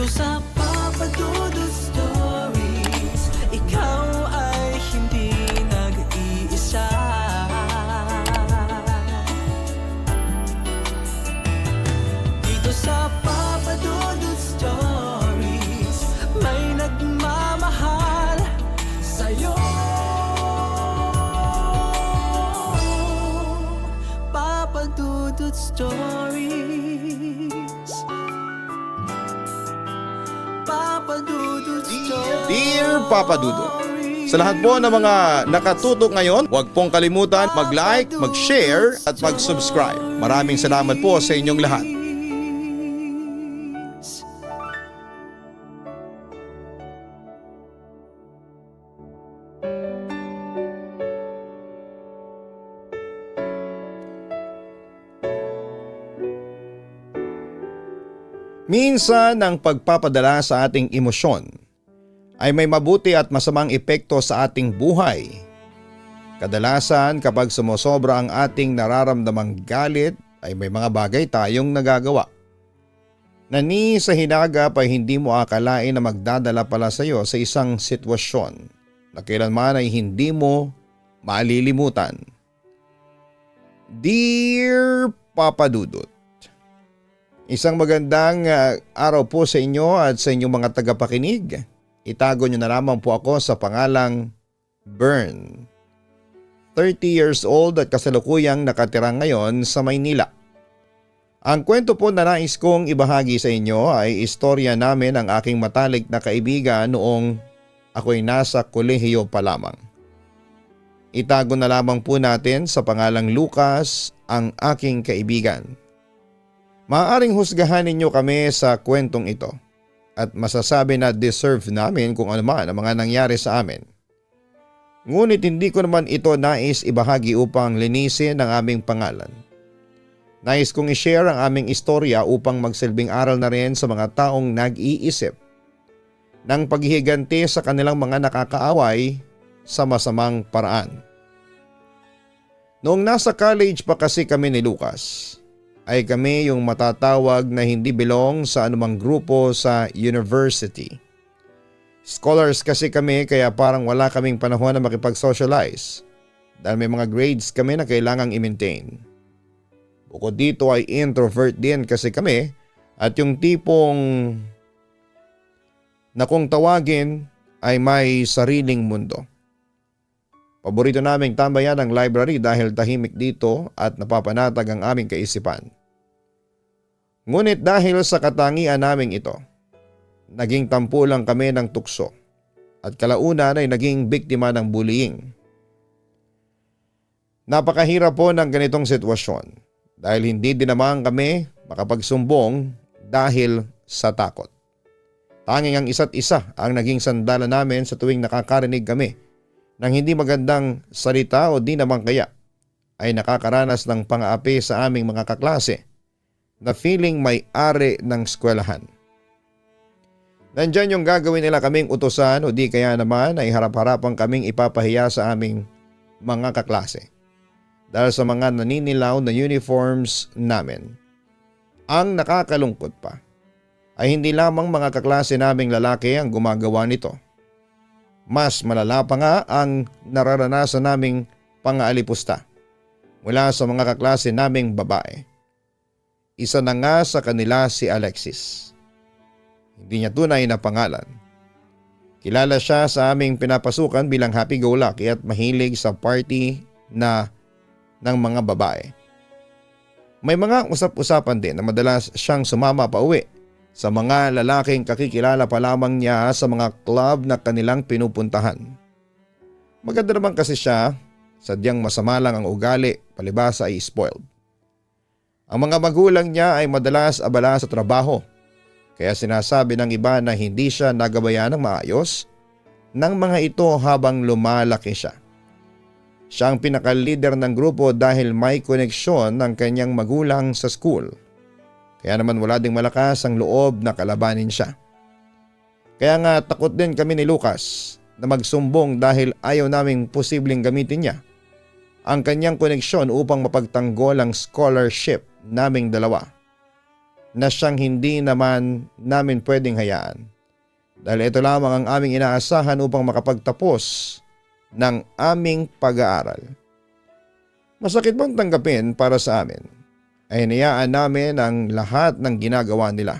Dito sa Papa Dudut Stories, ikaw ay hindi nag-iisa. Dito sa Papa Dudut Stories, may nagmamahal sa'yo. Papa Dudut Stories, Papa Dudut Stories. Dear Papa Dudut, sa lahat po ng mga nakatutok ngayon, huwag pong kalimutan mag-like, mag-share at mag-subscribe. Maraming salamat po sa inyong lahat. Minsan ang pagpapadala sa ating emosyon ay may mabuti at masamang epekto sa ating buhay. Kadalasan kapag sumosobra ang ating nararamdamang galit ay may mga bagay tayong nagagawa na ni sa hinagap ay hindi mo akalain na magdadala pala sa iyo sa isang sitwasyon na kailanman ay hindi mo malilimutan. Dear Papa Dudut, isang magandang araw po sa inyo at sa inyong mga tagapakinig. Itago nyo na lamang po ako sa pangalang Bern. 30 years old at kasalukuyang nakatira ngayon sa Maynila. Ang kwento po na nais kong ibahagi sa inyo ay istorya namin ang aking matalik na kaibigan noong ako'y nasa kolehiyo pa lamang. Itago na lamang po natin sa pangalang Lucas ang aking kaibigan. Maaaring husgahan ninyo kami sa kwentong ito at masasabi na deserve namin kung ano man ang mga nangyari sa amin. Ngunit hindi ko naman ito nais ibahagi upang linisin ang aming pangalan. Nais kong i-share ang aming istorya upang magsilbing aral na rin sa mga taong nag-iisip ng paghihiganti sa kanilang mga nakakaaway sa masamang paraan. Noong nasa college pa kasi kami ni Lucas, ay kami yung matatawag na hindi belong sa anumang grupo sa university. Scholars kasi kami kaya parang wala kaming panahon na makipag-socialize dahil may mga grades kami na kailangang i-maintain. Bukod dito ay introvert din kasi kami at yung tipong na kung tawagin ay may sariling mundo. Paborito naming tambayan ang library dahil tahimik dito at napapanatag ang aming kaisipan. Ngunit dahil sa katangian naming ito, naging tampo lang kami ng tukso at kalaunan ay naging biktima ng bullying. Napakahirap po ng ganitong sitwasyon dahil hindi din naman kami makapagsumbong dahil sa takot. Tanging ang isa't isa ang naging sandalan namin sa tuwing nakakarinig kami ng hindi magandang salita o di naman kaya ay nakakaranas ng pang-aapi sa aming mga kaklase na feeling may-ari ng eskwelahan. Nandyan yung gagawin nila kaming utusan o di kaya naman ay harap-harapan kaming ipapahiya sa aming mga kaklase dahil sa mga naninilaw na uniforms namin. Ang nakakalungkot pa ay hindi lamang mga kaklase naming lalaki ang gumagawa nito. Mas malala pa nga ang nararanasan naming pang-aalipusta mula sa mga kaklase naming babae. Isa na nga sa kanila si Alexis. Hindi niya tunay na pangalan. Kilala siya sa aming pinapasukan bilang happy-go-lucky at mahilig sa party ng mga babae. May mga usap-usapan din na madalas siyang sumama pa uwi sa mga lalaking kakikilala pa lamang niya sa mga club na kanilang pinupuntahan. Maganda naman kasi siya, sadyang masama lang ang ugali, palibhasa ay spoiled. Ang mga magulang niya ay madalas abala sa trabaho, kaya sinasabi ng iba na hindi siya nagabayan ng maayos ng mga ito habang lumalaki siya. Siya ang pinaka-leader ng grupo dahil may koneksyon ng kanyang magulang sa school. Kaya naman wala ding malakas ang loob na kalabanin siya. Kaya nga takot din kami ni Lucas na magsumbong dahil ayaw naming posibleng gamitin niya ang kanyang koneksyon upang mapagtanggol ang scholarship naming dalawa. na siyang hindi naman namin pwedeng hayaan. Dahil ito lamang ang aming inaasahan upang makapagtapos ng aming pag-aaral. Masakit bang tanggapin para sa amin ay hinayaan namin ang lahat ng ginagawa nila.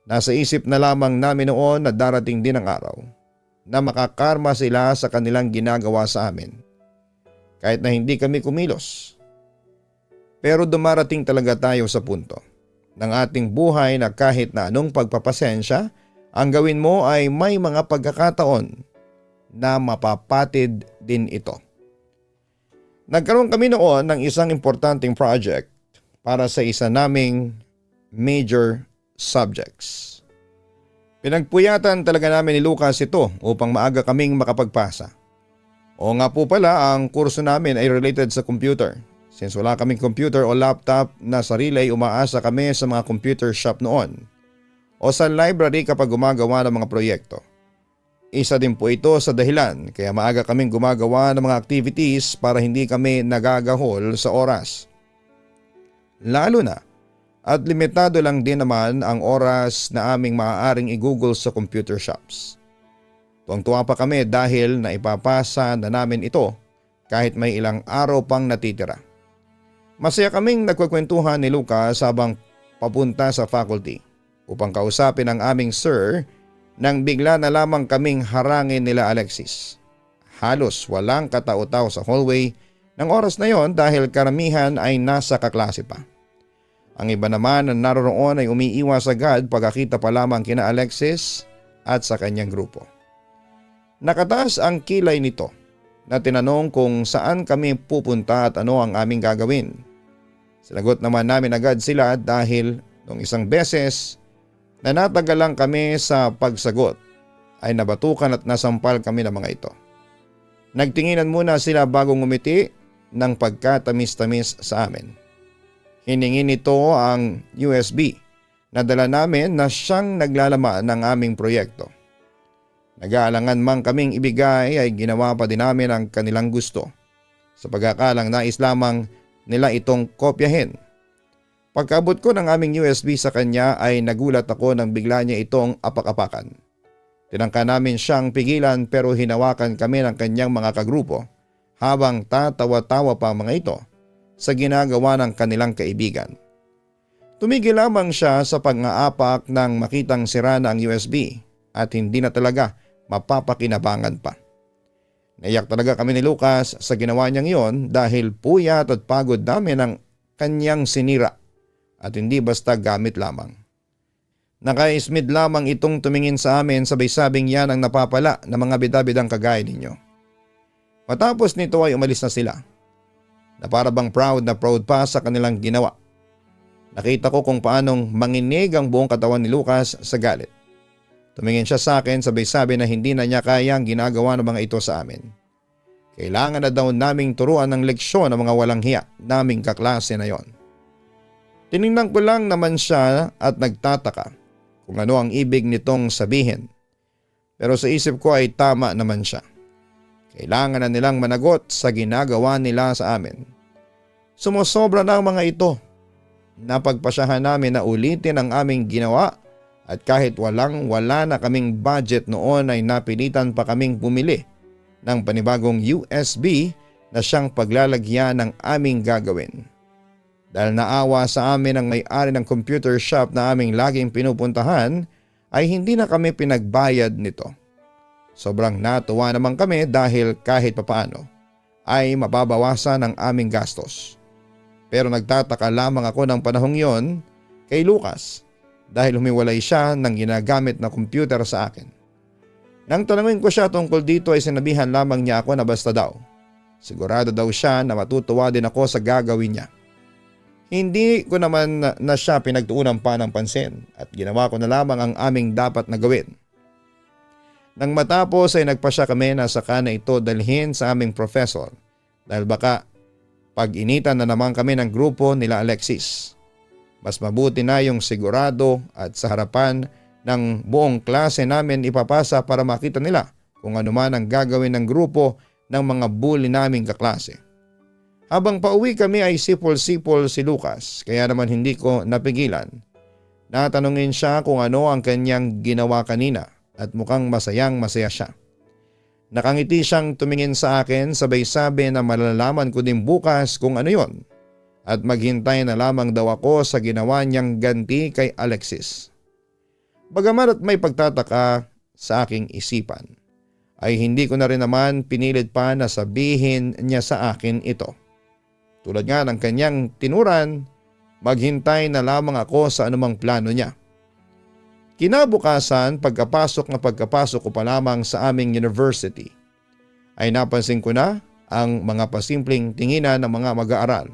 Nasa isip na lamang namin noon na darating din ang araw na makakarma sila sa kanilang ginagawa sa amin. Kahit na hindi kami kumilos. Pero dumarating talaga tayo sa punto ng ating buhay na kahit na anong pagpapasensya ang gawin mo ay may mga pagkakataon na mapapatid din ito. Nagkaroon kami noon ng isang importanteng project para sa isa naming major subjects. Pinagpuyatan talaga namin ni Lucas ito upang maaga kaming makapagpasa. O nga po pala, ang kurso namin ay related sa computer. Since wala kaming computer o laptop na sarili ay umaasa kami sa mga computer shop noon o sa library kapag gumagawa ng mga proyekto. Isa din po ito sa dahilan kaya maaga kaming gumagawa ng mga activities para hindi kami nagagahol sa oras. Lalo na at limitado lang din naman ang oras na aming maaaring i-google sa computer shops. Tuwang-tuwa pa kami dahil naipapasa na namin ito kahit may ilang araw pang natitira. Masaya kaming nagkwekwentuhan ni Lucas habang papunta sa faculty upang kausapin ang aming sir nang bigla na lamang kaming harangin nila Alexis. Halos walang katao-tao sa hallway ng oras na yon dahil karamihan ay nasa kaklase pa. Ang iba naman na naroon ay umiiwas agad pagkakita pa lamang kina Alexis at sa kanyang grupo. Nakataas ang kilay nito na tinanong kung saan kami pupunta at ano ang aming gagawin. Sinagot naman namin agad sila dahil nung isang beses na natagalan kami sa pagsagot ay nabatukan at nasampal kami ng mga ito. Nagtinginan muna sila bago ngumiti ng pagkatamis-tamis sa amin. Hiningi nito ang USB na dala namin na siyang naglalaman ng aming proyekto. Nag-aalangan mang kaming ibigay ay ginawa pa din namin ang kanilang gusto. Sa pagkakalang nais lamang nila itong kopyahin. Pagkabot ko ng aming USB sa kanya ay nagulat ako nang bigla niya itong apak-apakan. Tinangka namin siyang pigilan pero hinawakan kami ng kanyang mga kagrupo habang tatawa-tawa pa ang mga ito sa ginagawa ng kanilang kaibigan. Tumigil lamang siya sa pag-aapak nang makitang sira na ang USB at hindi na talaga mapapakinabangan pa. Naiyak talaga kami ni Lucas sa ginawa niyang iyon dahil puyat at pagod namin ang kanyang sinira at hindi basta gamit lamang. Nakaismid lamang itong tumingin sa amin sabay sabing yan ang napapala ng mga bidabidang kagaya ninyo. Matapos nito ay umalis na sila. Na para bang proud na proud pa sa kanilang ginawa. Nakita ko kung paanong manginig ang buong katawan ni Lucas sa galit. Tumingin siya sa akin sabay sabi na hindi na niya kaya ang ginagawa ng mga ito sa amin. Kailangan na daw naming turuan ng leksyon ng mga walang hiya naming kaklase na yon. Tinignan ko lang naman siya at nagtataka kung ano ang ibig nitong sabihin. Pero sa isip ko ay tama naman siya. Kailangan na nilang managot sa ginagawa nila sa amin. Sumusobra na ang mga ito. Napagpasyahan namin na ulitin ang aming ginawa at kahit wala na kaming budget noon ay napilitan pa kaming bumili ng panibagong USB na siyang paglalagyan ng aming gagawin. Dahil naawa sa amin ang may-ari ng computer shop na aming laging pinupuntahan ay hindi na kami pinagbayad nito. Sobrang natuwa naman kami dahil kahit papaano ay mababawasan ang aming gastos. Pero nagtataka lamang ako ng panahong yon kay Lucas dahil humiwalay siya ng ginagamit na computer sa akin. Nang tanungin ko siya tungkol dito ay sinabihan lamang niya ako na basta daw. Sigurado daw siya na matutuwa din ako sa gagawin niya. Hindi ko naman na siya pinagtuunan pa ng pansin at ginawa ko na lamang ang aming dapat na gawin. Nang matapos ay nagpasya kami na saka na ito dalhin sa aming professor dahil baka pag-initan na naman kami ng grupo nila Alexis. Mas mabuti na yung sigurado at sa harapan ng buong klase namin ipapasa para makita nila kung ano man ang gagawin ng grupo ng mga bully naming kaklase. Habang pauwi kami ay sipol-sipol si Lucas kaya naman hindi ko napigilan Natanungin siya kung ano ang kanyang ginawa kanina at mukhang masayang masaya siya. Nakangiti siyang tumingin sa akin, sabay sabi na malalaman ko din bukas kung ano yon at maghintay na lamang daw ako sa ginawa niyang ganti kay Alexis. Bagamat at may pagtataka sa aking isipan, ay hindi ko na rin naman pinilit pa na sabihin niya sa akin ito. Tulad nga ng kanyang tinuran, maghintay na lamang ako sa anumang plano niya. Kinabukasan, pagkapasok ko pa lamang sa aming university, ay napansin ko na ang mga pasimpleng tinginan ng mga mag-aaral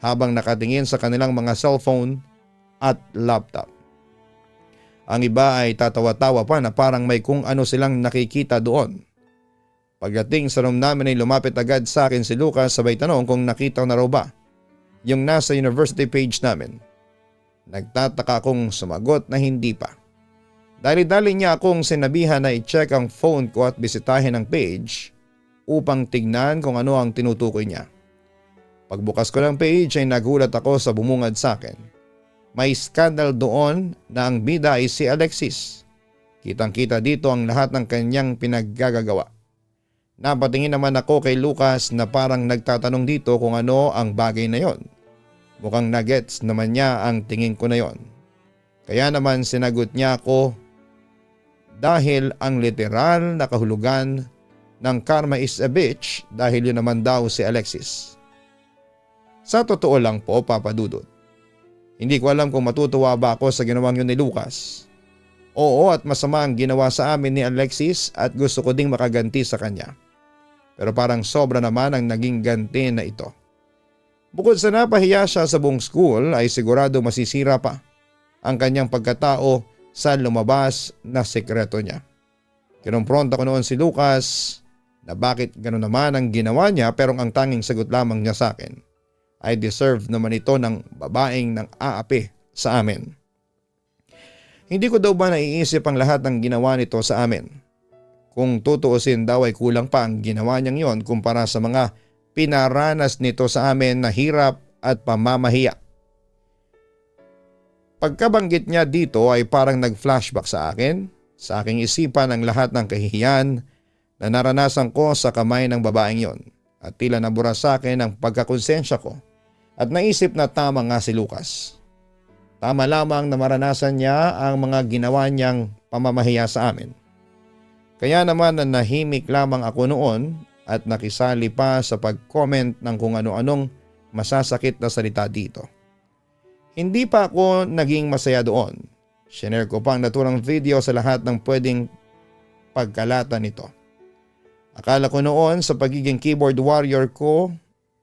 habang nakatingin sa kanilang mga cellphone at laptop. Ang iba ay tatawa-tawa pa na parang may kung ano silang nakikita doon. Pagdating sa room namin ay lumapit agad sa akin si Lucas, sabay tanong kung nakita ko na raw ba yung nasa university page namin. Nagtataka akong sumagot na hindi pa. Dali-dali niya akong sinabihan na i-check ang phone ko at bisitahin ang page upang tignan kung ano ang tinutukoy niya. Pagbukas ko ng page ay nagulat ako sa bumungad sa akin. May scandal doon na ang bida ay si Alexis. Kitang-kita dito ang lahat ng kanyang pinaggagawa. Napatingin naman ako kay Lucas na parang nagtatanong dito kung ano ang bagay na yon. Mukhang nagets naman niya ang tingin ko na yon. Kaya naman sinagot niya ako dahil ang literal na kahulugan ng karma is a bitch dahil yun naman daw si Alexis. Sa totoo lang po, Papa Dudut, hindi ko alam kung matutuwa ba ako sa ginawang yun ni Lucas. Oo, at masama ang ginawa sa amin ni Alexis at gusto ko ding makaganti sa kanya. Pero parang sobra naman ang naging ganti na ito. Bukod sa napahiya siya sa buong school ay sigurado masisira pa ang kanyang pagkatao sa lumabas na sekreto niya. Kinumpronta ko noon si Lucas na bakit gano'n naman ang ginawa niya, pero ang tanging sagot lamang niya sa akin ay deserve naman ito ng babaeng nang aapi sa amin. Hindi ko daw ba naiisip ang lahat ng ginawa nito sa amin? Kung tutuusin daw ay kulang pa ang ginawa niyang yon kumpara sa mga pinaranas nito sa amin na hirap at pamamahiya. Pagkabanggit niya dito ay parang nag-flashback sa akin, sa aking isipan ang lahat ng kahihiyan na naranasan ko sa kamay ng babaeng yon at tila nabura sa akin ang pagkakonsensya ko at naisip na tama nga si Lucas. Tama lamang na maranasan niya ang mga ginawa niyang pamamahiya sa amin. Kaya naman na nahimik lamang ako noon at nakisali pa sa pag-comment ng kung ano-anong masasakit na salita dito. Hindi pa ako naging masaya doon. Shinare ko pa ang naturang video sa lahat ng pwedeng pagkalata nito. Akala ko noon sa pagiging keyboard warrior ko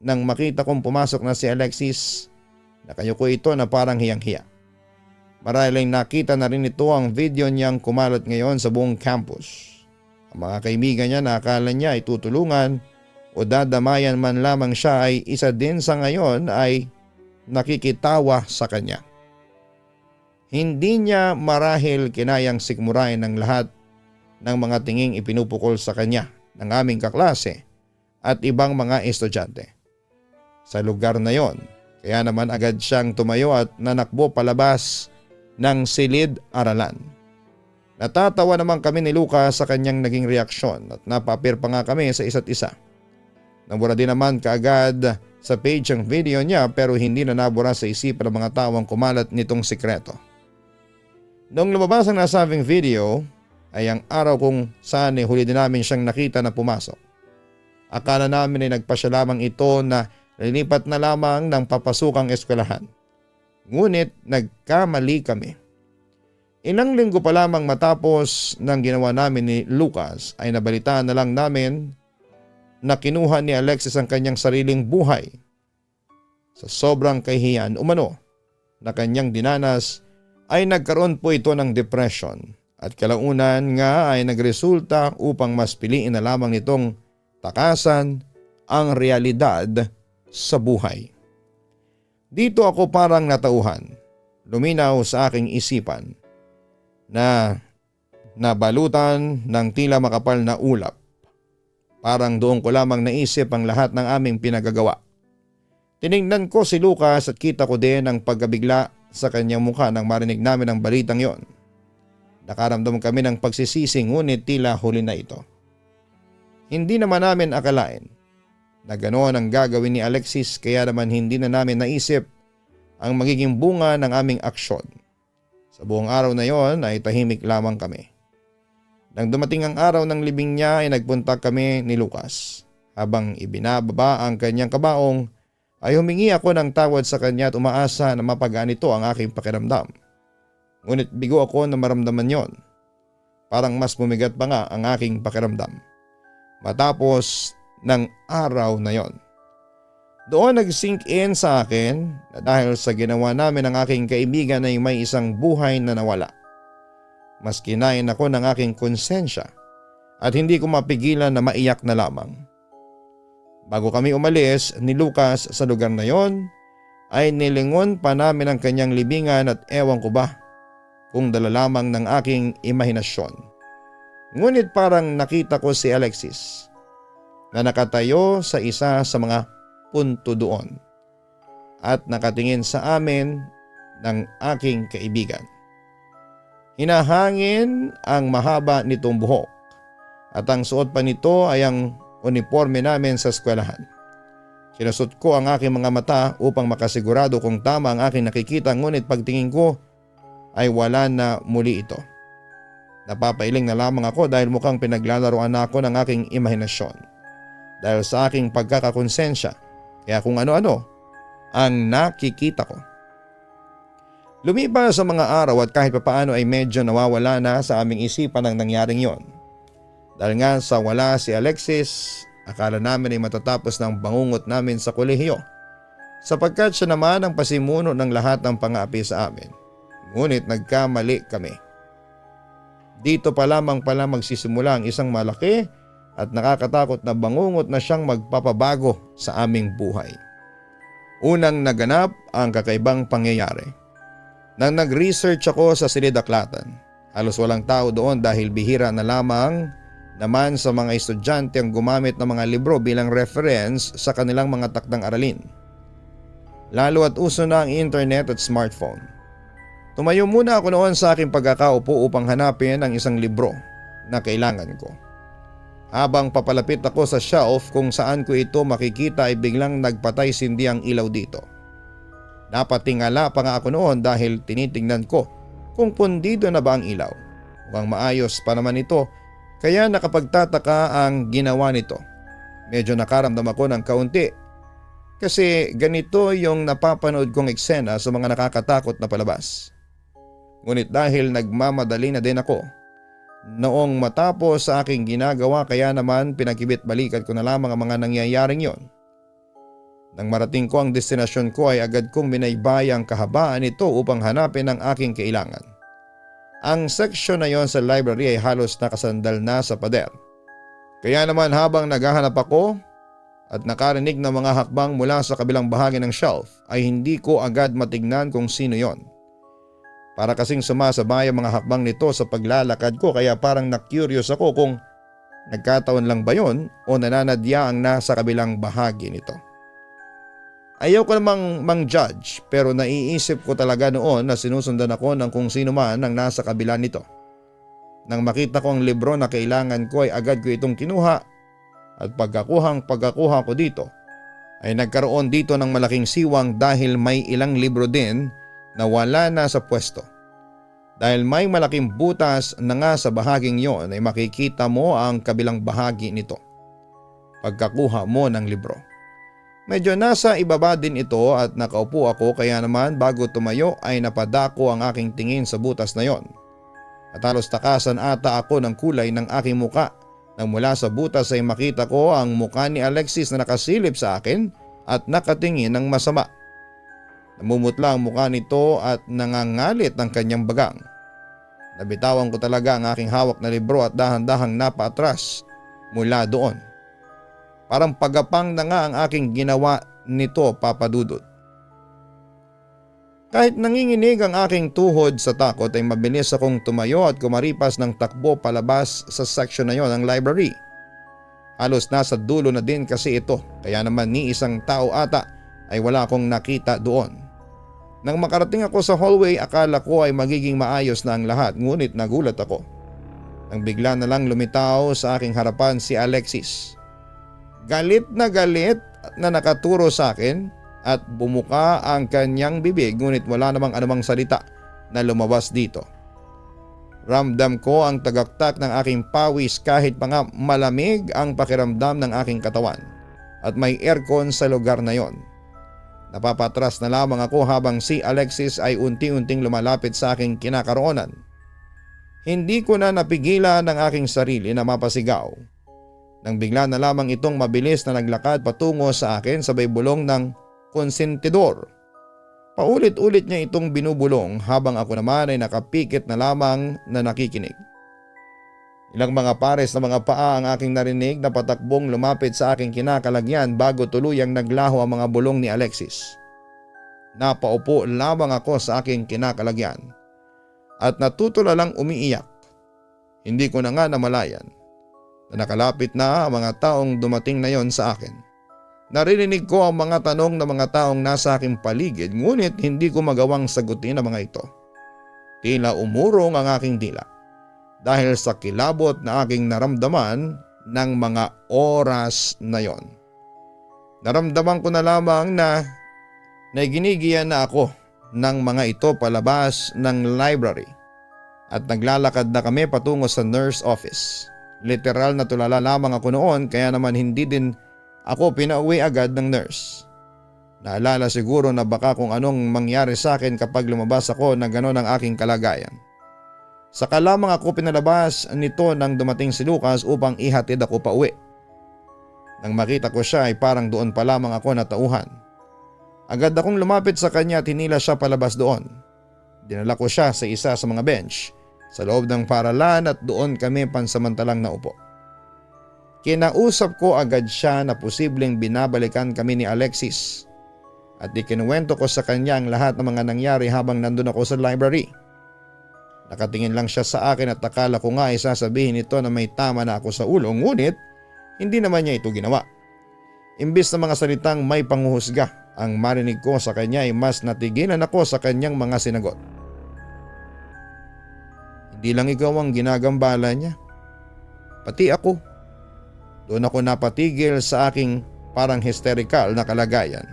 nang makita kong pumasok na si Alexis, nakayuko ito na parang hiyang-hiya. Maraming nakita na rin ito ang video niyang kumalat ngayon sa buong campus. Ang mga kaibigan niya na akala niya ay tutulungan o dadamayan man lamang siya ay isa din sa ngayon ay nakikitawa sa kanya. Hindi niya marahil kinayang sikmurain ng lahat ng mga tinging ipinupukol sa kanya ng aming kaklase at ibang mga estudyante. Sa lugar na yon, kaya naman agad siyang tumayo at nanakbo palabas ng silid-aralan. Natatawa naman kami ni Lucas sa kanyang naging reaksyon at napapir pa nga kami sa isa't isa. Nabura din naman kaagad sa page ang video niya pero hindi na nabura sa isipan ng mga tawang kumalat nitong sikreto. Noong lumabas ang nasabing video ay ang araw kung saan huli din namin siyang nakita na pumasok. Akala namin ay nagpasya lamang ito na lilipat na lamang ng papasukang eskwelahan. Ngunit nagkamali kami. Ilang linggo pa lamang matapos ng ginawa namin ni Lucas ay nabalitaan na lang namin na kinuha ni Alexis ang kanyang sariling buhay. Sa sobrang kahihiyan umano na kanyang dinanas ay nagkaroon po ito ng depression at kalaunan nga ay nagresulta upang mas piliin na lamang nitong takasan ang realidad sa buhay. Dito ako parang natauhan, luminaw sa aking isipan na nabalutan ng tila makapal na ulap. Parang doon ko lamang naisip ang lahat ng aming pinagagawa. Tiningnan ko si Lucas at kita ko din ang pagkabigla sa kanyang mukha nang marinig namin ang balitang yon. Nakaramdam kami ng pagsisisi ngunit tila huli na ito. Hindi naman namin akalain na ganoon ang gagawin ni Alexis kaya naman hindi na namin naisip ang magiging bunga ng aming aksyon. Sa buong araw na yon ay tahimik lamang kami. Nang dumating ang araw ng libing niya ay nagpunta kami ni Lucas. Habang ibinababa ang kanyang kabaong ay humingi ako ng tawad sa kanya at umaasa na mapagaan ito ang aking pakiramdam. Ngunit bigo ako na maramdaman yon. Parang mas bumigat pa nga ang aking pakiramdam matapos ng araw na yon. Doon nag-sink in sa akin na dahil sa ginawa namin ng aking kaibigan ay may isang buhay na nawala. Mas kinain ako ng aking konsensya at hindi ko mapigilan na maiyak na lamang. Bago kami umalis ni Lucas sa lugar na yon, ay nilingon pa namin ang kanyang libingan at ewan ko ba kung dala lamang ng aking imahinasyon. Ngunit parang nakita ko si Alexis na nakatayo sa isa sa mga punto doon at nakatingin sa amin ng aking kaibigan. Hinahangin ang mahaba nitong buhok at ang suot pa nito ay ang uniforme namin sa eskwelahan. Sinusot ko ang aking mga mata upang makasigurado kung tama ang aking nakikita ngunit pagtingin ko ay wala na muli ito. Napapailing na lamang ako dahil mukhang pinaglalaroan na ako ng aking imahinasyon. Dahil sa aking pagkakakonsensya kaya kung ano-ano ang nakikita ko. Lumipas sa mga araw at kahit papaano ay medyo nawawala na sa aming isipan ang nangyaring yon. Dahil nga sa wala si Alexis, akala namin ay matatapos ng bangungot namin sa kolehiyo sapagkat siya naman ang pasimuno ng lahat ng pang-aapi sa amin. Ngunit nagkamali kami. Dito pa lamang pala magsisimula ang isang malaki at nakakatakot na bangungot na siyang magpapabago sa aming buhay. Unang naganap ang kakaibang pangyayari. Nang nag-research ako sa Silid-Aklatan, halos walang tao doon dahil bihira na lamang naman sa mga estudyante ang gumamit ng mga libro bilang reference sa kanilang mga takdang aralin. Lalo at uso na ang internet at smartphone. Tumayo muna ako noon sa aking pagkakaupo upang hanapin ang isang libro na kailangan ko. Habang papalapit ako sa shelf kung saan ko ito makikita ay biglang nagpatay sindi ang ilaw dito. Napatingala pa nga ako noon dahil tinitingnan ko kung pundido na ba ang ilaw. Mukhang maayos pa naman ito kaya nakapagtataka ang ginawa nito. Medyo nakaramdam ako ng kaunti kasi ganito yung napapanood kong eksena sa mga nakakatakot na palabas. Ngunit dahil nagmamadali na din ako noong matapos sa aking ginagawa kaya naman pinakibit-balikan ko na lamang ang mga nangyayaring yon. Nang marating ko ang destinasyon ko ay agad kong binaybay ang kahabaan nito upang hanapin ang aking kailangan. Ang seksyon na yon sa library ay halos nakasandal na sa pader. Kaya naman habang naghahanap ako at nakarinig ng mga hakbang mula sa kabilang bahagi ng shelf ay hindi ko agad matignan kung sino yon. Para kasing sumasabay ang mga hakbang nito sa paglalakad ko kaya parang na-curious ako kung nagkataon lang ba yon o nananadya ang nasa kabilang bahagi nito. Ayaw ko namang mang-judge pero naiisip ko talaga noon na sinusundan ako ng kung sino man ang nasa kabila nito. Nang makita ko ang libro na kailangan ko ay agad ko itong kinuha at pagkakuha ko dito ay nagkaroon dito ng malaking siwang dahil may ilang libro din na wala na sa pwesto. Dahil may malaking butas na nga sa bahaging yon ay makikita mo ang kabilang bahagi nito pagkakuha mo ng libro. Medyo nasa ibaba din ito at nakaupo ako kaya naman bago tumayo ay napadako ang aking tingin sa butas na yon. At halos takasan ata ako ng kulay ng aking muka nang mula sa butas ay makita ko ang muka ni Alexis na nakasilip sa akin at nakatingin ng masama. Namumutla ang muka nito at nangangalit ng kanyang bagang. Nabitawan ko talaga ang aking hawak na libro at dahan-dahang napaatras mula doon. Parang pagapang na nga ang aking ginawa nito, Papa Dudut. Kahit nanginginig ang aking tuhod sa takot ay mabilis akong tumayo at kumaripas ng takbo palabas sa section na yon ng library. Halos nasa dulo na din kasi ito kaya naman ni isang tao ata ay wala akong nakita doon. Nang makarating ako sa hallway, akala ko ay magiging maayos na ang lahat, ngunit nagulat ako nang bigla na lang lumitaw sa aking harapan si Alexis. Galit na nakaturo sa akin at bumuka ang kanyang bibig, ngunit wala namang anumang salita na lumabas dito. Ramdam ko ang tagaktak ng aking pawis kahit pa nga malamig ang pakiramdam ng aking katawan at may aircon sa lugar na yon. Napapatras na lamang ako habang si Alexis ay unti-unting lumalapit sa aking kinakaroonan. Hindi ko na napigilan ang aking sarili na mapasigaw nang bigla na lamang itong mabilis na naglakad patungo sa akin sabay bulong ng konsentidor. Paulit-ulit niya itong binubulong habang ako naman ay nakapikit na lamang na nakikinig. Ilang mga pares na mga paa ang aking narinig na patakbong lumapit sa aking kinakalagyan bago tuluyang naglaho ang mga bulong ni Alexis. Napaupo lamang ako sa aking kinakalagyan at natutulalang umiiyak. Hindi ko na nga namalayan na nakalapit na ang mga taong dumating na yon sa akin. Naririnig ko ang mga tanong ng mga taong nasa aking paligid, ngunit hindi ko magawang sagutin ang mga ito. Tila umurong ang aking dila dahil sa kilabot na aking naramdaman ng mga oras na yon. Naramdaman ko na lamang na ginigiyan na ako ng mga ito palabas ng library at naglalakad na kami patungo sa nurse office. Literal na tulala lamang ako noon, kaya naman hindi din ako pinauwi agad ng nurse. Naalala siguro na baka kung anong mangyari sa akin kapag lumabas ako na gano'n ang aking kalagayan. Saka lamang ako pinalabas nito nang dumating si Lucas upang ihatid ako pa uwi. Nang makita ko siya ay parang doon pa lamang ako natauhan. Agad akong lumapit sa kanya at hinila siya palabas doon. Dinala ko siya sa isa sa mga bench sa loob ng paralan at doon kami pansamantalang naupo. Kinausap ko agad siya na posibleng binabalikan kami ni Alexis at ikinuwento ko sa kanya ang lahat ng mga nangyari habang nandun ako sa library. Nakatingin lang siya sa akin at akala ko nga ay sasabihin nito na may tama na ako sa ulo, ngunit hindi naman niya ito ginawa. Imbis na mga salitang may panghuhusga ang marinig ko sa kanya ay mas natigilan ako sa kanyang mga sinagot. Hindi lang ikaw ang ginagambala niya, pati ako. Doon ako napatigil sa aking parang hysterical na kalagayan.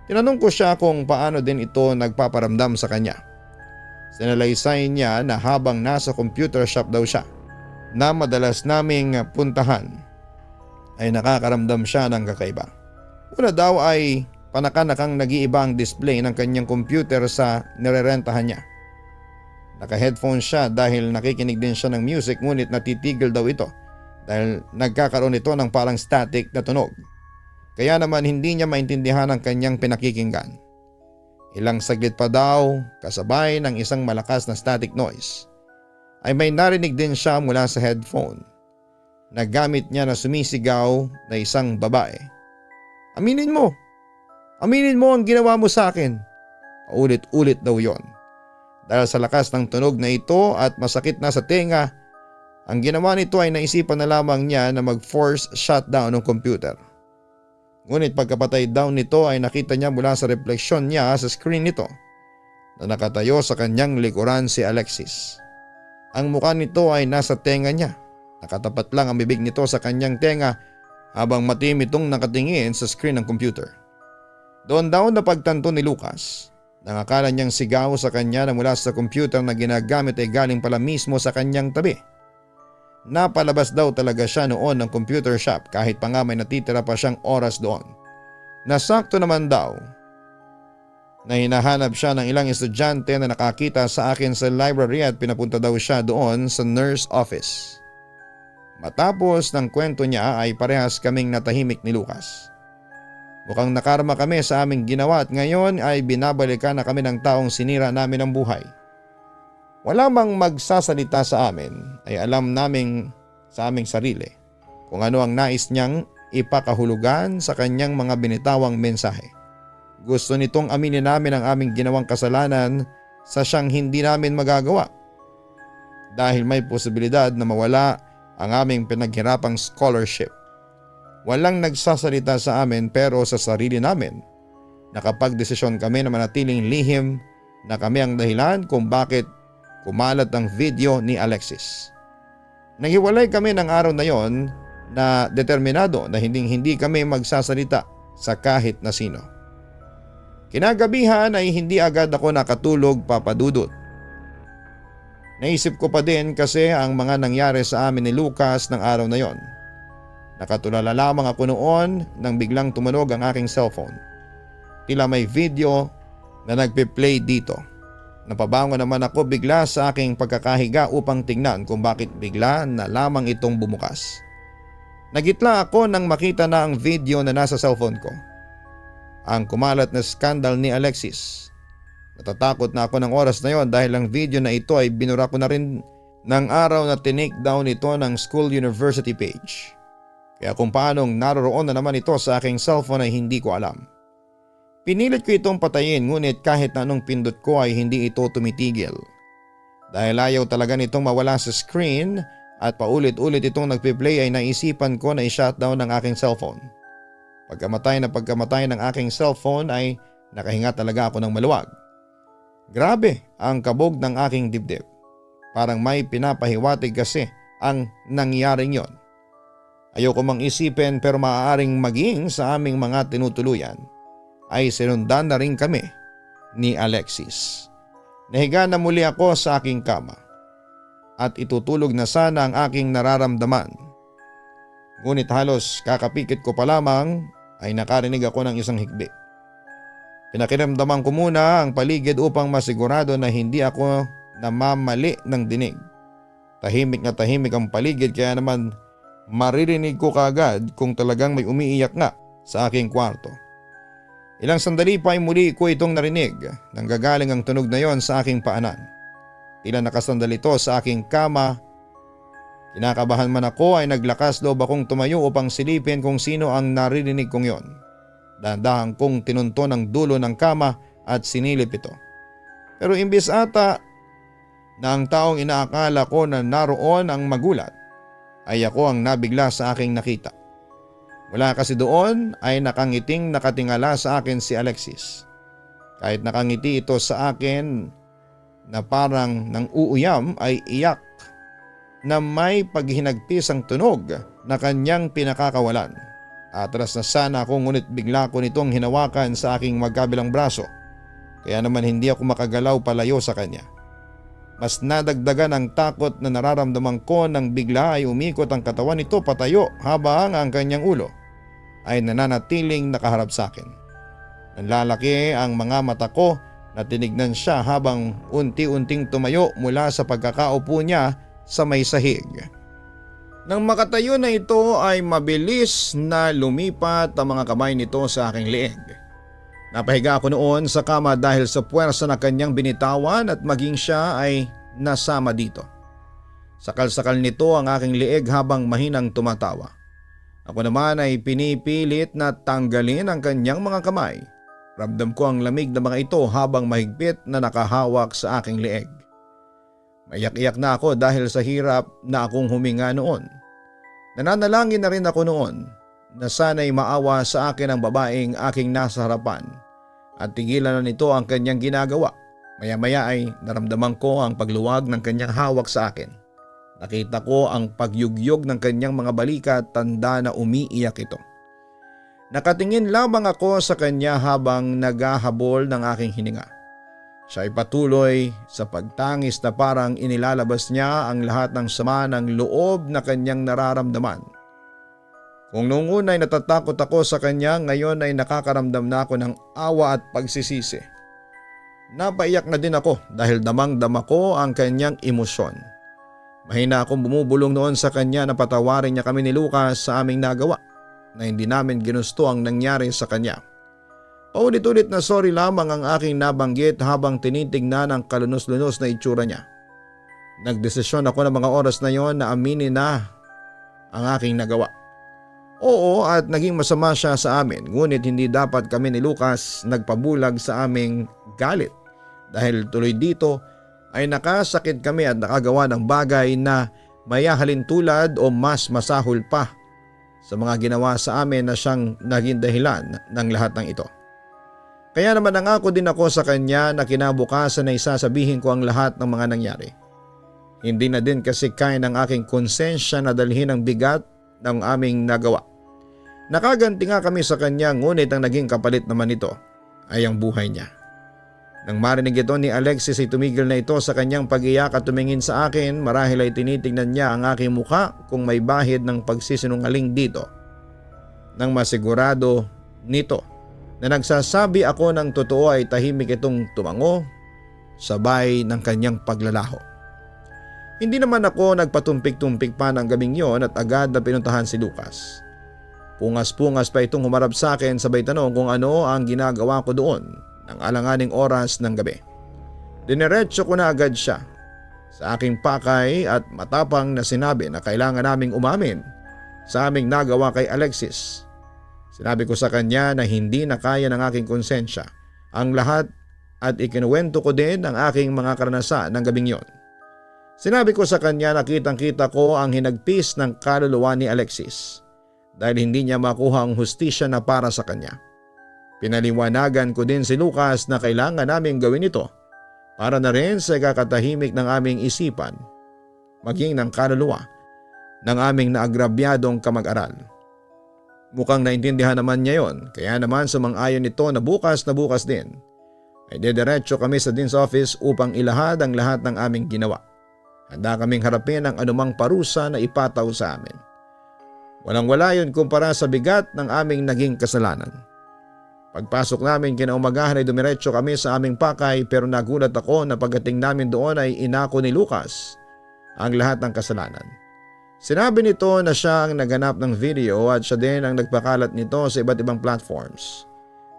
Tinanong ko siya kung paano din ito nagpaparamdam sa kanya. Sinalaysay niya na habang nasa computer shop daw siya na madalas naming puntahan ay nakakaramdam siya ng kakaiba. Una daw ay panakanakang nag-iiba ang display ng kanyang computer sa nirerentahan niya. Naka-headphone siya dahil nakikinig din siya ng music, ngunit natitigil daw ito dahil nagkakaroon ito ng parang static na tunog. Kaya naman hindi niya maintindihan ang kanyang pinakikinggan. Ilang saglit pa daw, kasabay ng isang malakas na static noise, ay may narinig din siya mula sa headphone. Nagamit niya na sumisigaw na isang babae. Aminin mo ang ginawa mo sa akin. Paulit-ulit daw yon. Dahil sa lakas ng tunog na ito at masakit na sa tenga, ang ginawa nito ay naisipan na lamang niya na mag-force shutdown ng computer. Ngunit pagkapatay down nito ay nakita niya mula sa refleksyon niya sa screen nito na nakatayo sa kanyang likuran si Alexis. Ang mukha nito ay nasa tenga niya. Nakatapat lang ang bibig nito sa kanyang tenga habang matim itong nakatingin sa screen ng computer. Doon daw napagtanto ni Lucas nang akala niyang sigaw sa kanya na mula sa computer na ginagamit ay galing pala mismo sa kanyang tabi. Napalabas daw talaga siya noon ng computer shop kahit pa nga may natitira pa siyang oras doon. Nasakto naman daw na hinahanap siya ng ilang estudyante na nakakita sa akin sa library at pinapunta daw siya doon sa nurse office. Matapos ng kwento niya ay parehas kaming natahimik ni Lucas. Mukhang nakarma kami sa aming ginawa at ngayon ay binabalikan na kami ng taong sinira namin ang buhay. Wala mang magsasalita sa amin ay alam namin sa aming sarili kung ano ang nais niyang ipakahulugan sa kanyang mga binitawang mensahe. Gusto nitong aminin namin ang aming ginawang kasalanan sa siyang hindi namin magagawa. Dahil may posibilidad na mawala ang aming pinaghirapang scholarship. Walang nagsasalita sa amin pero sa sarili namin Nakapagdesisyon kami na manatiling lihim na kami ang dahilan kung bakit kumalat ang video ni Alexis. Naghiwalay kami ng araw na yon na determinado na hindi kami magsasalita sa kahit na sino. Kinagabihan ay hindi agad ako nakatulog, Papa Dudut. Naisip ko pa din kasi ang mga nangyari sa amin ni Lucas ng araw na yon. Nakatulala lamang ako noon nang biglang tumunog ang aking cellphone. Tila may video na nagpe-play dito. Napabangon naman ako bigla sa aking pagkakahiga upang tingnan kung bakit bigla na lamang itong bumukas. Nagitla ako nang makita na ang video na nasa cellphone ko. Ang kumalat na skandal ni Alexis. Natatakot na ako ng oras na yon dahil ang video na ito ay binura ko na rin ng araw na tinake down ito ng school university page. Kaya kung paanong naroroon na naman ito sa aking cellphone ay hindi ko alam. Pinilit ko itong patayin ngunit kahit na anong pindot ko ay hindi ito tumitigil. Dahil ayaw talaga nitong mawala sa screen at paulit-ulit itong nagpe-play ay naisipan ko na i-shutdown ng aking cellphone. Pagkamatay ng aking cellphone ay nakahinga talaga ako ng maluwag. Grabe ang kabog ng aking dibdib. Parang may pinapahiwatig kasi ang nangyaring yon. Ayoko mang isipin pero maaaring maging sa aming mga tinutuluyan ay sinundan na rin kami ni Alexis. Nahiga na muli ako sa aking kama at itutulog na sana ang aking nararamdaman. Ngunit halos kakapikit ko pa lamang ay nakarinig ako ng isang hikbi. Pinakiramdaman ko muna ang paligid upang masigurado na hindi ako namamali ng dinig. Tahimik na tahimik ang paligid kaya naman maririnig ko kaagad kung talagang may umiiyak nga sa aking kwarto. Ilang sandali pa ay muli ko itong narinig. Nanggagaling ang tunog na yon sa aking paanan. Tila nakasandal ito sa aking kama. Kinakabahan man ako ay naglakas loob akong tumayo upang silipin kung sino ang naririnig kong yon. Dahan-dahan kong tinunton ang dulo ng kama at sinilip ito. Pero imbis ata na ang taong inaakala ko na naroon ang magulat, ay ako ang nabigla sa aking nakita. Mula kasi doon ay nakangiting nakatingala sa akin si Alexis. Kahit nakangiti ito sa akin na parang nang uuyam ay iyak na may paghinagpis ang tunog na kanyang pinakakawalan. Atras na sana ako ngunit bigla ko nitong hinawakan sa aking magkabilang braso. Kaya naman hindi ako makagalaw palayo sa kanya. Mas nadagdagan ang takot na nararamdaman ko nang bigla ay umikot ang katawan nito patayo habang ang kanyang ulo ay nananatiling nakaharap sa akin. Nanlalaki ang mga mata ko na tinignan siya habang unti-unting tumayo mula sa pagkakaupo niya sa may sahig. Nang makatayo na ito ay mabilis na lumipat ang mga kamay nito sa aking leeg. Napahiga ako noon sa kama dahil sa puwersa na kanyang binitawan at maging siya ay nasama dito. Sakal-sakal nito ang aking leeg habang mahinang tumatawa. Ako naman ay pinipilit na tanggalin ang kanyang mga kamay. Ramdam ko ang lamig ng mga ito habang mahigpit na nakahawak sa aking leeg. Mayak-iyak na ako dahil sa hirap na akong huminga noon. Nananalangin na rin ako noon na sana'y maawa sa akin ang babaeng aking nasa harapan at tigilan na nito ang kanyang ginagawa. Maya-maya ay naramdaman ko ang pagluwag ng kanyang hawak sa akin. Nakita ko ang pagyugyog ng kanyang mga balikat, tanda na umiiyak ito. Nakatingin lamang ako sa kanya habang naghahabol ng aking hininga. Siya ay patuloy sa pagtangis na parang inilalabas niya ang lahat ng sama ng loob na kanyang nararamdaman. Kung noong una ay natatakot ako sa kanya, ngayon ay nakakaramdam na ako ng awa at pagsisisi. Napaiyak na din ako dahil damang-dama ko ang kanyang emosyon. Mahina akong bumubulong noon sa kanya na patawarin niya kami ni Lucas sa aming nagawa na hindi namin ginusto ang nangyari sa kanya. Paulit-ulit na sorry lamang ang aking nabanggit habang tinitignan ang kalunos-lunos na itsura niya. Nagdesisyon ako ng mga oras na yon na aminin na ang aking nagawa. Oo, at naging masama siya sa amin, ngunit hindi dapat kami ni Lucas nagpabulag sa aming galit dahil tuloy dito ay nakasakit kami at nakagawa ng bagay na mayahalin tulad o mas masahol pa sa mga ginawa sa amin na siyang naging dahilan ng lahat ng ito. Kaya naman nangako din ako sa kanya na kinabukasan ay sasabihin ko ang lahat ng mga nangyari. Hindi na din kasi kaya ng aking konsensya na dalhin ang bigat ng aming nagawa. Nakaganti nga kami sa kanya, ngunit ang naging kapalit naman nito ay ang buhay niya. Nang marinig ito ni Alexis ay tumigil na ito sa kanyang pag-iyak at tumingin sa akin, marahil ay tinitingnan niya ang aking mukha kung may bahid ng pagsisinungaling dito. Nang masigurado nito na nagsasabi ako ng totoo ay tahimik itong tumango sabay ng kanyang paglalaho. Hindi naman ako nagpatumpik-tumpik pa ng gabing yon at agad na pinuntahan si Lucas. Pungas-pungas pa itong humarap sa akin sabay tanong kung ano ang ginagawa ko doon ng alanganing oras ng gabi. Dineretso ko na agad siya sa aking pakay at matapang na sinabi na kailangan naming umamin sa aming nagawa kay Alexis. Sinabi ko sa kanya na hindi na kaya ng aking konsensya ang lahat at ikinuwento ko din ang aking mga karanasan ng gabing yon. Sinabi ko sa kanya na kitang-kita ko ang hinagpis ng kaluluwa ni Alexis dahil hindi niya makuha ang hustisya na para sa kanya. Pinaliwanagan ko din si Lucas na kailangan namin gawin ito para na rin sa kakatahimik ng aming isipan, maging ng kaluluwa ng aming naagrabyadong kamag-aral. Mukhang naintindihan naman niya yon, kaya naman sumang-ayon ito na bukas din ay dediretso kami sa Dean's Office upang ilahad ang lahat ng aming ginawa. Handa kaming harapin ang anumang parusa na ipataw sa amin. Walang-wala yun kumpara sa bigat ng aming naging kasalanan. Pagpasok namin kinaumagahan ay dumiretso kami sa aming pakay, pero nagulat ako na pagdating namin doon ay inako ni Lucas ang lahat ng kasalanan. Sinabi nito na siya ang naganap ng video at siya din ang nagpakalat nito sa iba't ibang platforms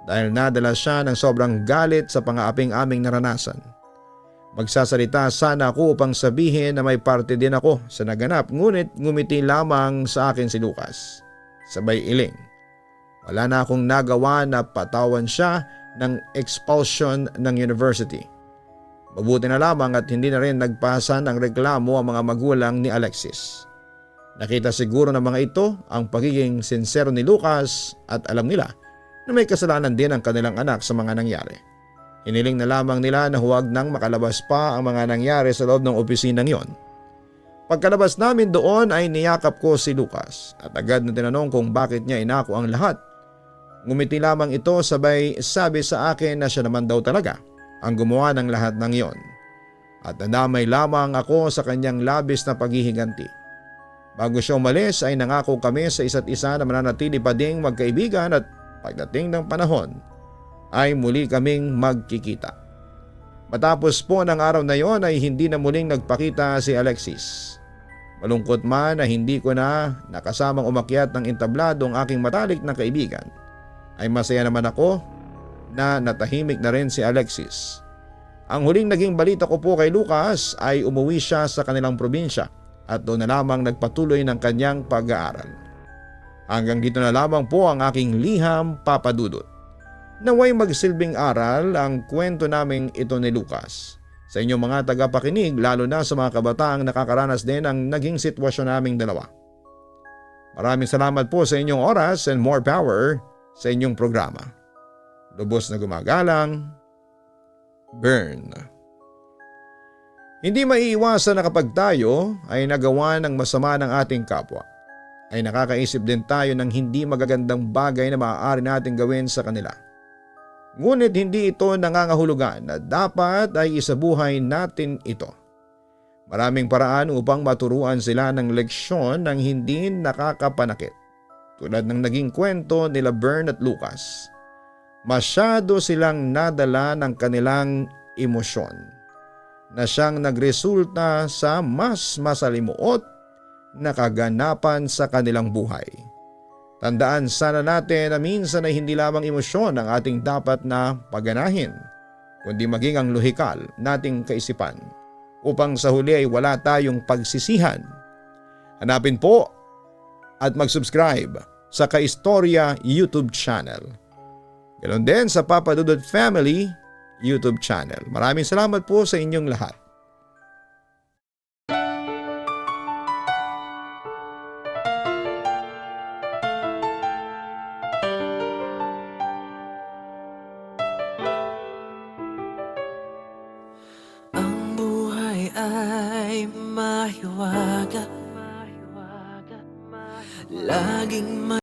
dahil nadala siya ng sobrang galit sa pangaaping aming naranasan. Magsasalita sana ako upang sabihin na may parte din ako sa naganap, ngunit ngumiti lamang sa akin si Lucas. Sabay iling. Wala na akong nagawa na patawan siya ng expulsion ng university. Mabuti na lamang at hindi na rin nagpasa ng reklamo ang mga magulang ni Alexis. Nakita siguro ng mga ito ang pagiging sincero ni Lucas at alam nila na may kasalanan din ang kanilang anak sa mga nangyari. Hiniling na lamang nila na huwag nang makalabas pa ang mga nangyari sa loob ng opisinang yon. Pagkalabas namin doon ay niyakap ko si Lucas at agad na tinanong kung bakit niya inako ang lahat. Ngumiti lamang ito sabay sabi sa akin na siya naman daw talaga ang gumawa ng lahat ng yon. At nadamay lamang ako sa kanyang labis na paghihiganti. Bago siya umalis ay nangako kami sa isa't isa na mananatili pa ding magkaibigan at pagdating ng panahon ay muli kaming magkikita. Matapos po ng araw na yon ay hindi na muling nagpakita si Alexis. Malungkot man na hindi ko na nakasamang umakyat ng entablado ang aking matalik na kaibigan, ay masaya naman ako na natahimik na rin si Alexis. Ang huling naging balita ko po kay Lucas ay umuwi siya sa kanilang probinsya at doon na lamang nagpatuloy ng kanyang pag-aaral. Hanggang dito na lamang po ang aking liham, Papa Dudut. Naway magsilbing aral ang kwento naming ito ni Lucas sa inyong mga tagapakinig, lalo na sa mga kabataang nakakaranas din ng naging sitwasyon naming dalawa. Maraming salamat po sa inyong oras and more power sa inyong programa. Lubos na gumagalang, Bern. Hindi maiiwasan na kapag tayo ay nagawa ng masama ng ating kapwa, ay nakakaisip din tayo ng hindi magagandang bagay na maaari nating gawin sa kanila. Ngunit hindi ito nangangahulugan na dapat ay isabuhay natin ito. Maraming paraan upang maturuan sila ng leksyon ng hindi nakakapanakit. Tulad ng naging kwento nila Bern at Lucas. Masyado silang nadala ng kanilang emosyon na siyang nagresulta sa mas masalimuot na kaganapan sa kanilang buhay. Tandaan sana natin na minsan ay hindi lamang emosyon ang ating dapat na paganahin, kundi maging ang lohikal nating kaisipan upang sa huli ay wala tayong pagsisihan. Hanapin po at mag-subscribe sa Kaistorya YouTube channel. Ganoon din sa Papa Dudut Family YouTube channel. Maraming salamat po sa inyong lahat. ay mahiwaga, laging